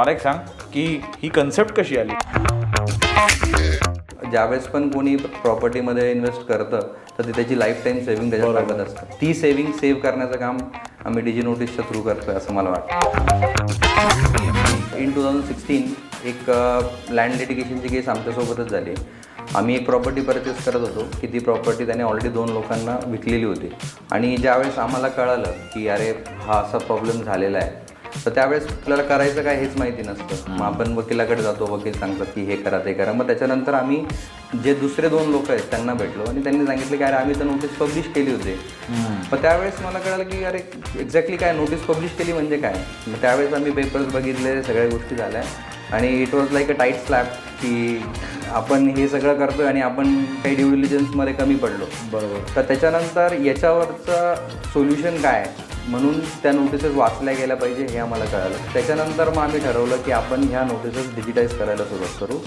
मला एक सांग की ही कन्सेप्ट कशी आली? ज्यावेळेस पण कोणी प्रॉपर्टीमध्ये इन्व्हेस्ट करतं तर ती त्याची लाईफ टाईम सेव्हिंग त्याच्यात लागत असतं. ती सेव्हिंग सेव्ह करण्याचं काम आम्ही डिजी नोटिसच्या थ्रू करतो असं मला वाटतं. इन 2016 एक लँड लिटिगेशनची केस आमच्यासोबतच झाली. आम्ही एक प्रॉपर्टी परचेस करत होतो की ती प्रॉपर्टी त्याने ऑलरेडी 2 लोकांना विकलेली होती आणि ज्यावेळेस आम्हाला कळालं की अरे हा असा प्रॉब्लेम झालेला आहे तर त्यावेळेस आपल्याला करायचं काय हेच माहिती नसतं. मग आपण वकिलाकडे जातो, वकील सांगतात की हे करा ते करा. मग त्याच्यानंतर आम्ही जे दुसरे 2 लोक आहेत त्यांना भेटलो आणि त्यांनी सांगितलं की अरे आम्ही तर नोटीस पब्लिश केली होती. मग त्यावेळेस मला कळलं की अरे एक्झॅक्टली काय नोटीस पब्लिश केली म्हणजे काय. मग त्यावेळेस आम्ही पेपर्स बघितले, सगळ्या गोष्टी झाल्या आणि it was like a tight slab की आपण हे सगळं करतोय आणि आपण काही ड्यू डिलिजन्समध्ये कमी पडलो. बरोबर. तर त्याच्यानंतर याच्यावरचं सोल्युशन काय आहे म्हणून त्या नोटिसेस वाचल्या गेल्या पाहिजे हे आम्हाला कळालं. त्याच्यानंतर मग आम्ही ठरवलं की आपण ह्या नोटिसेस डिजिटाईज करायला सुरुवात करू